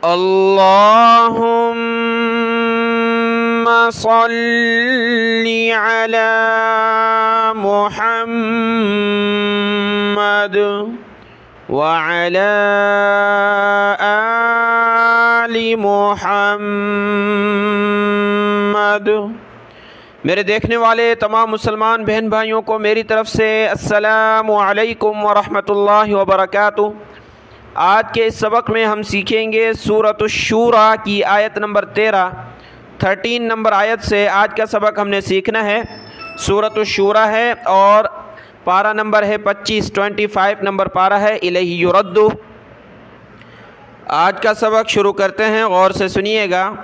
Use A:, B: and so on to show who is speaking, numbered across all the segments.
A: अल्लाहुम्मा सल्लि अला मुहम्मद व अला आलि मुहम्मद। मेरे देखने वाले तमाम मुसलमान बहन भाइयों को मेरी तरफ़ से अस्सलामु अलैकुम व रहमतुल्लाहि व बरकातुहू। आज के इस सबक में हम सीखेंगे सूरत शूरा की आयत नंबर 13 नंबर आयत से आज का सबक हमने सीखना है। सूरत शूरा है और पारा नंबर है 25 नंबर पारा है इलैहि युरद्दु। आज का सबक शुरू करते हैं, गौर से सुनिएगा।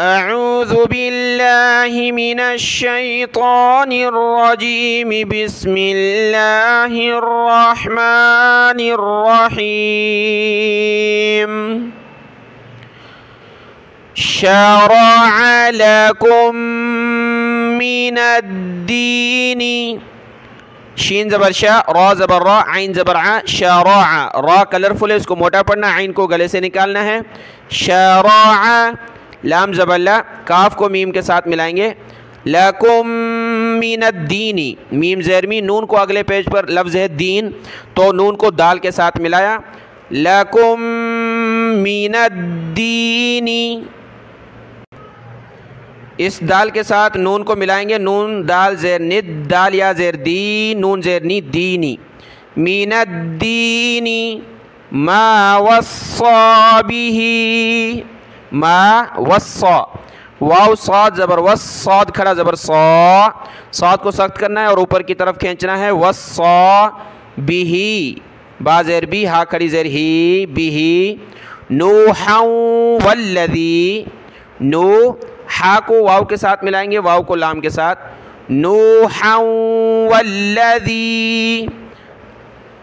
A: अऊज़ु बिल्लाहि मिनश शैतानिर रजीम, बिस्मिल्लाहिर रहमानिर रहीम। शरअ लकुम मिनद्दीनी, शीन ज़बर शा, रा ज़बर रा, आइन ज़बर आ, शरअ। रा कलरफुल है, इसको मोटा पढ़ना, आइन को गले से निकालना है। शरअ, लाम ज़बर ला, काफ को मीम के साथ मिलाएंगे। लकुम मिनद्दीनी, मीम ज़ेर मी, नून को अगले पेज पर लफ्ज़ है दीन, तो नून को दाल के साथ मिलाया। लकुम मिनद्दीनी, इस दाल के साथ नून को मिलाएंगे। नून दाल ज़ेर निद, दाल या ज़ेर दी, नून ज़ेर नी, दीनी। मिनद्दीनी मा वस्सा बिही, मा वस्सा, वाव साद ज़बर वस, साद खड़ा ज़बर सौ, साद को सख्त करना है और ऊपर की तरफ खींचना है। वस्सा बिही, बा ज़ेर बी, हा खड़ी ज़ेर ही, बिही। नूहा वल्लज़ी, नू, हा को वाव के साथ मिलाएंगे, वाव को लाम के साथ। नूहा वल्लज़ी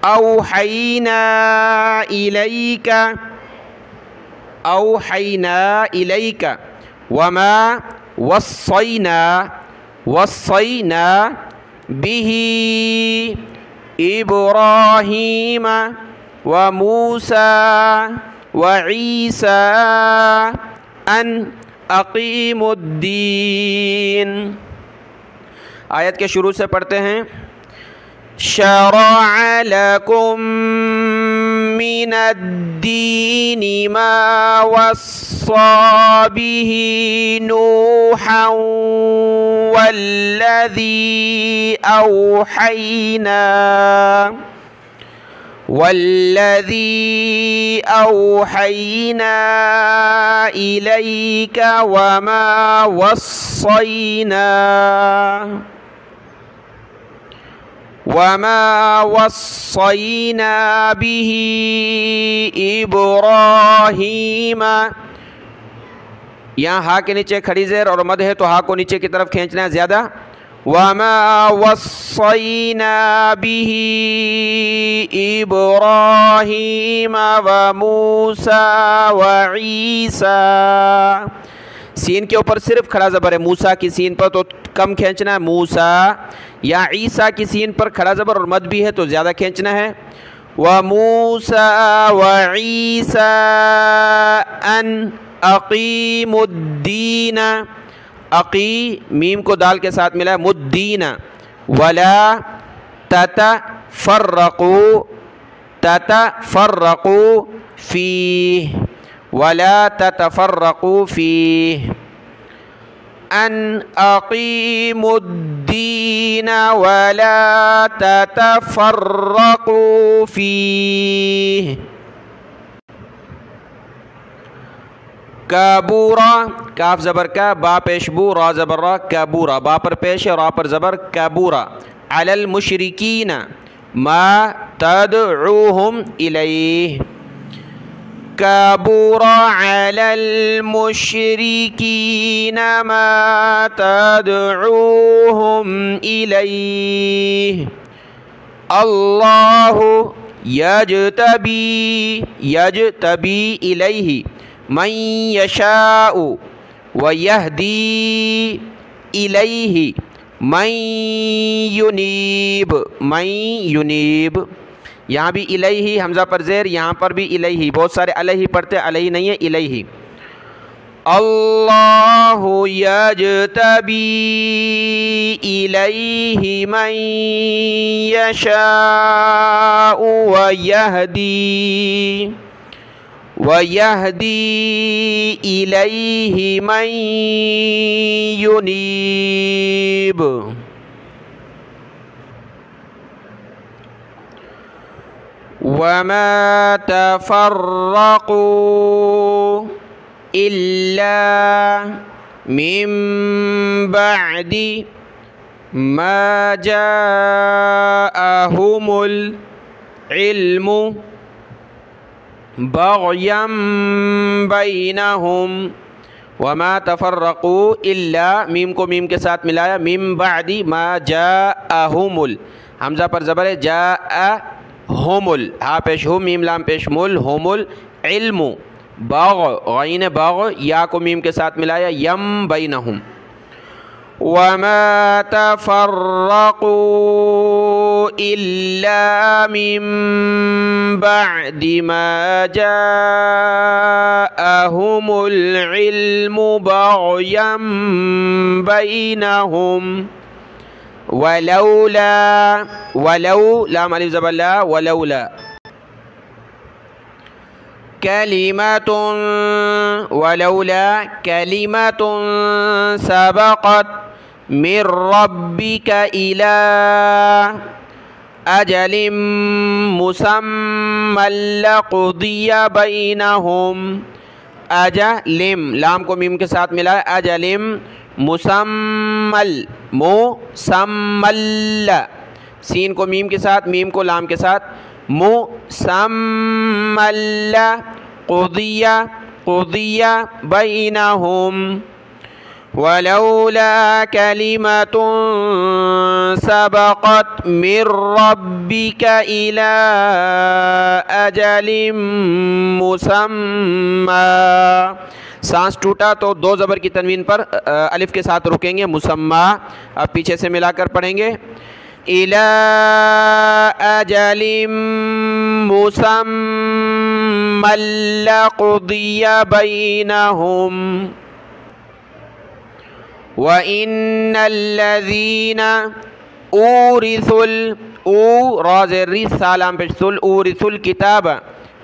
A: औहैना इलैका, औहैना इलैका। वमा वस्सैना, वस्सैना बिही इब्राहीम व मूसा व ईसा अन अक़ीमुद्दीन। आयत के शुरू से पढ़ते हैं। शरअ लकुम मिनद्दीनि मा वस्सा बिही नूहा वल्लज़ी औहैना इलैका वमा वस्सैना बिही इब्राहीम। यहाँ हा के नीचे खड़ी ज़ेर और मद है तो हा को नीचे की तरफ खींचना है ज़्यादा। वमा वस्सैना बिही इब्राहीम व मूसा व ईसा। सीन के ऊपर सिर्फ खड़ा ज़बर है, मूसा की सीन पर तो कम खींचना है, मूसा। या ईसा की सीन पर खड़ा ज़बर और मद भी है तो ज़्यादा खींचना है। व मूसा व ईसा अन अक़ीमुद्दीन, अक़ी मीम को दाल के साथ मिला है, मुद्दीन। वला ततफ़र्रक़ू फ़ीह, वला ततफ़र्रक़ू फ़ीह अन अक़ीमुद्दीन वला ततफ़र्रक़ू फ़ीह। कबूरा, काफ ज़बर का, बा पेश बू, रा ज़बर रा, कबूरा, बा पर पेश है, रा पर ज़बर, कबूरा। अलल मुशरिकीन मा तदऊहुम इलैह, कबूरा अलल मुशरिकीन मा तदऊहुम इलैह। अल्लाहु यजतबी इलैहि मन यशाउ व यहदी इलैहि मन युनीब। यहाँ भी इलैहि हमज़ा पर ज़ेर, यहाँ पर भी इलैहि। बहुत सारे अलैहि पढ़ते, अलैहि नहीं है, इलैहि। अल्लाहु यजतबी इलैहि मन यशाउ वयहदी इलैहि मन युनीब। वमा तफर्रक़ू इल्ला मिन बअदी मा जाअहुमुल इल्मु बग़यम बैनहुम। वमा तफर्रक़ू इल्ला, मीम को मीम के साथ मिलाया, मिन बअदी मा जाअहुमुल, हमज़ा पर ज़बर है, जाअहुमुल, हा पेश हु, मीम लाम पेश मुल, हुमुल इल्मु, बाग़ गैन बाग़, या को मीम के साथ मिलाया, यम बैनहुम। वमा तफर्रक़ू इल्ला मिन बअदि मा जाअहुमुल इल्मु बग़यम बैनहुम वलौला, वलौ लाम अलिफ ज़बर ला, वलौला कलिमतुन, वलौला कलिमतुन सबक़त मिर रब्बिका इला अजलिम मुसम्मल लक़ुदिया बैनहुम। अजलिम, लाम को मीम के साथ मिला, अजलिम मुसम्मल, मुसम्मल, सीन को मीम के साथ, मीम को लाम के साथ, मुसम्मल क़ुदिया, क़ुदिया बैनहुम वलौला कलिमतुन सबक़त मिर रब्बिका इला अजलिम मुसम्मा। सांस टूटा तो दो ज़बर की तनवीन पर अलिफ के साथ रुकेंगे, मुसम्मा। अब पीछे से मिलाकर पढ़ेंगे, इला अजलिम मुसम्मल लक़ुदिया बैनहुम व इन्नल्लज़ीना ऊरिसुल, ऊ राज़ सालाम पेशुल, ऊरिसुल किताब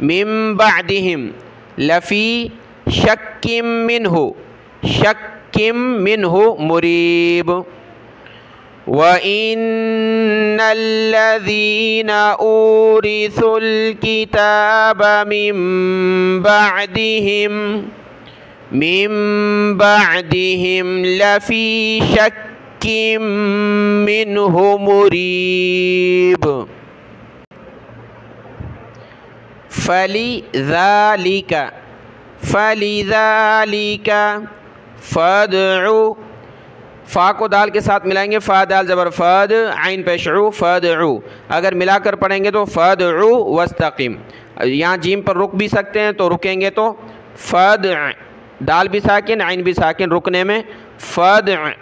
A: मिन बअदिहिम लफ़ी शक्किम मिन्हु, शक्किम मिन्हु मुरीब। व इन्नल्लज़ीना ऊरिसुल किताब मिन बअदिहिम लफ़ी शक्किम मिन्हु मुरीब। फलिज़ालिका, फलिज़ालिका फ़दउ, फ़ा को दाल के साथ मिलाएंगे, फ़ा दाल ज़बर फ़द, आइन पेशउ, फ़दउ। अगर मिलाकर पढ़ेंगे तो फ़दउ वस्तक़िम। यहाँ जीम पर रुक भी सकते हैं, तो रुकेंगे तो फ़द, दाल भी साकिन, आइन भी साकिन, रुकने में फ़द।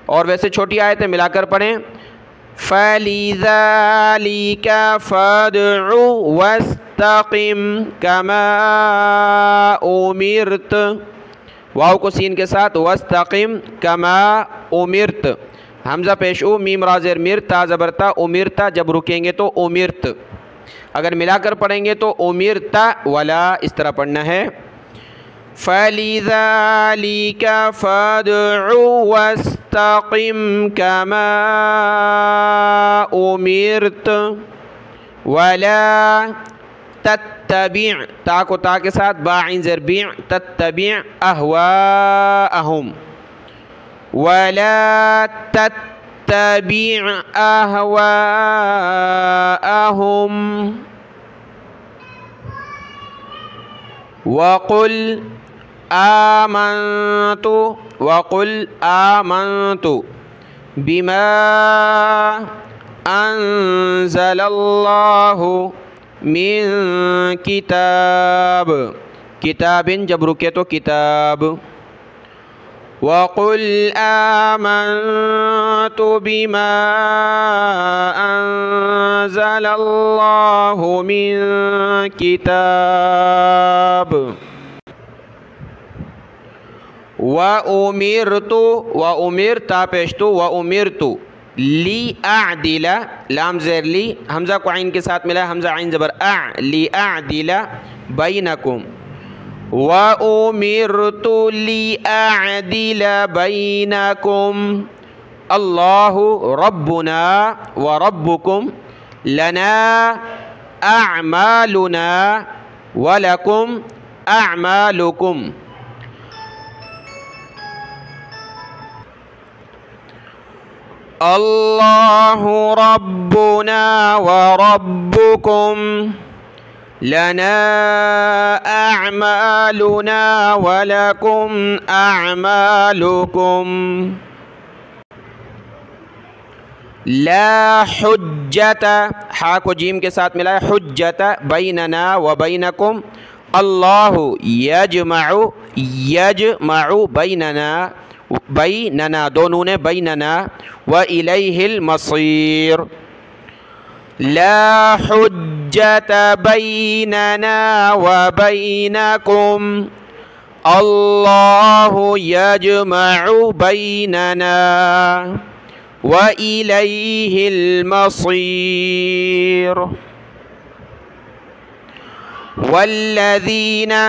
A: और वैसे छोटी आयतें मिलाकर पढ़ें, फलिज़ालिका फ़दउ वस्तक़िम कमा उमिरत, वाव को सीन के साथ, वस्तक़िम कमा उमिरत, हमज़ा पेशउ, मीम राज़ेर मिर, ता ज़बरता, उमिरता, जब रुकेंगे तो उमिरत। अगर मिलाकर पढ़ेंगे तो उमिरता वला, इस तरह पढ़ना है। फलिज़ालिका फ़दउ वस्तक़िम कमा उमिरत वला तत्तबि', ता को ता के साथ, बाइन ज़ेर बि', तत्तबि' अहवाअहुम वला तत्तबि' अहवाअहुम वक़ुल आमन्तु बिमा अंज़लल्लाहु मिन किताब, किताबिन जब रुके तो किताब। वक़ुल आमन्तु बिमा अंज़लल्लाहु मिन किताब व उमिरता पेशतु व उमिरतु ली आदिला लाम ज़ेर ली हमज़ा को आइन के साथ मिला हमज़ा आइन ज़बर ली आदिला बैनकुम व उमिरतु ली आदिला बैनकुम अल्लाहु रब्बुना व रब्बुकुम लना अअमालुना व लकुम अअमालुकुम। अल्लाहु रब्बुना व रब्बुकुम लना अअमालुना व लकुम अअमालुकुम। ला हुज्जत हा को जीम के साथ मिला है हुज्जत बैनना व बैनकुम अल्लाहु यजमअु बैनना दोनों ने बैनना व इलैहिल मसीर। ला हुज्जत बैनना व बैनकुम अल्लाहु यजमअु बैनना व इलैहिल मसीर। वल्लज़ीना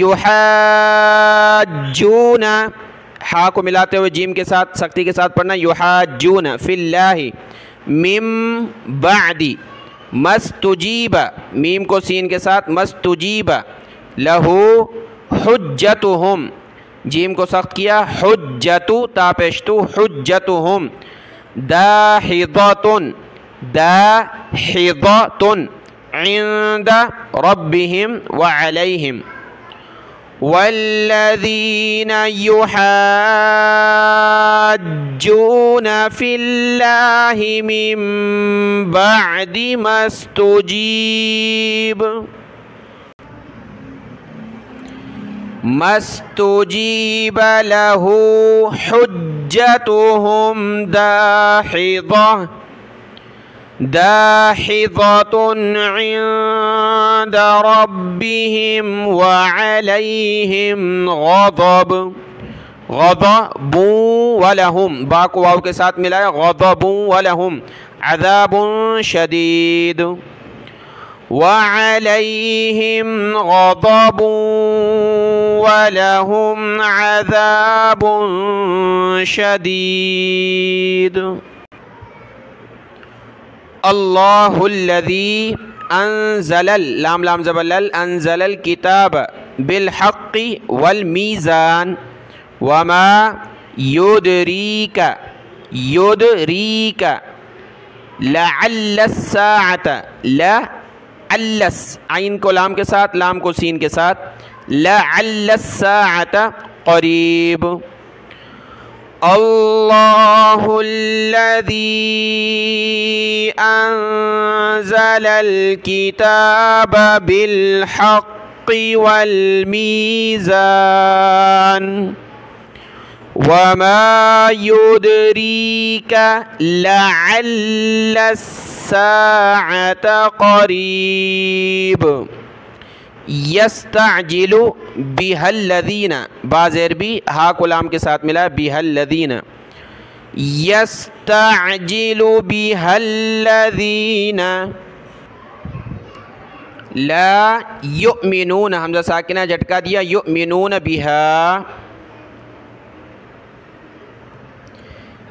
A: युहाज्जून हा को मिलाते हुए जीम के साथ सख्ती के साथ पढ़ना युहाज्जून फिल्लाहि मिम बादी मस्तुजीबा मीम को सीन के साथ मस्तुजीबा लहू हुज्जतुहुम जीम को सख्त किया हुज्जतु तापेशतु हुज्जतुहुम दाहिदतुन इंद रब्बिहिम व अलैहिम। वल्लज़ीना युहाज्जून फिल्लाहि मिन बअदि मस्तुजीब लहू हुज्जतुहुम दाहिदतुन इंद रब्बिहिम व अलैहिम गज़बुन व लहुम बा को वाव के साथ मिलाया गज़बुन व लहुम अज़ाबुन शदीद व अलैहिम गज़बुन व लहुम अज़ाबुन शदीद। अल्लाहुल्लज़ी अंज़लल लाम लाम ज़बरल अंज़लल किताब बिल हक़्क़ि वल मीज़ान वमा युदरीका लअल्लस साअत लअल्लस आइन को लाम के साथ लाम को सीन के साथ लअल्लस साअत क़रीब। अल्लाहुल्लज़ी अंज़लल किताब बिल हक़्क़ि वल मीज़ान वमा युदरीका लअल्लस साअत क़रीब। यस्तअजिलु बिहल्लज़ीना बाज़ेर भी हा को लाम के साथ मिला बिहल्लज़ीना यस्तअजिलु बिहल्लज़ीना ला युमिनून हमज़ा साकिना झटका दिया युमिनून बिहा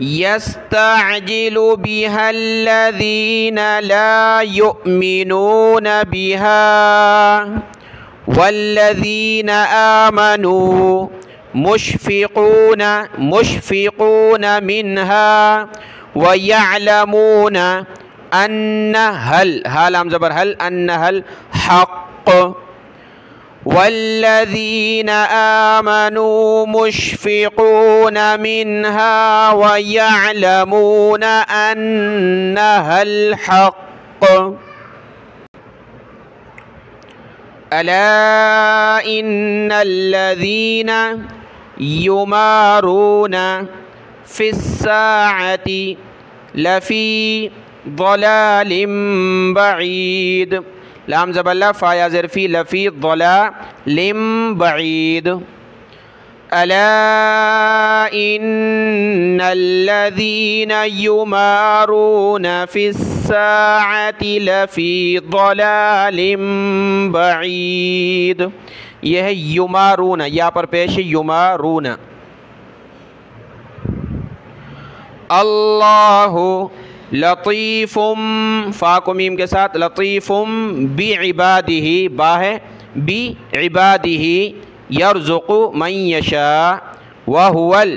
A: यस्तअजिलु बिहल्लज़ीना ला युमिनून बिहा वल्लज़ीना आमनू मुशफ़िक़ून मिन्हा व यअलमून अन्नहल हा लाम ज़बर हल अन्नहल हक़्क़ वल्लज़ीना आमनू मुशफ़िक़ून मिन्हा व यअलमून अन्नहल हक़्क़। अला इन्नल्लज़ीना युमारून फिस्साअति लफ़ी ज़लालिम बईद। लाम ज़बर फ़ा या ज़रफ़ी लफ़ी ज़लालिम बईद। अला इन्नल्लज़ीन युमारून फिस्साअति लफ़ी ज़लालिम बईद। यह है युमारून, यहाँ पर पेश है युमारून। अल्लाहु लतीफ़ुम, फ़ा को मीम के साथ, लतीफ़ुम बिइबादिही, बा है बिइबादिही, यर्ज़ुक़ु मन यशा व हुवल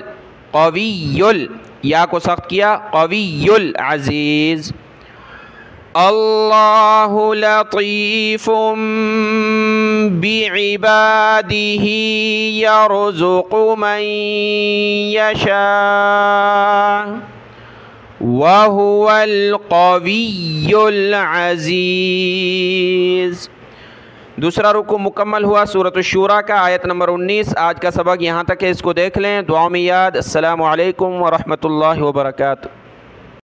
A: क़वियुल, या को सख्त किया, क़वियुल अज़ीज़। अल्लाहु लतीफ़ुम बिइबादिही यर्ज़ुक़ु मन यशा व हुवल क़वियुल अज़ीज़। दूसरा रुकू मुकम्मल हुआ सूरत अश-शूरा का, आयत नंबर 19। आज का सबक यहाँ तक है, इसको देख लें, दुआ में याद। अस्सलामु अलैकुम व रहमतुल्लाहि व बरकातुहू।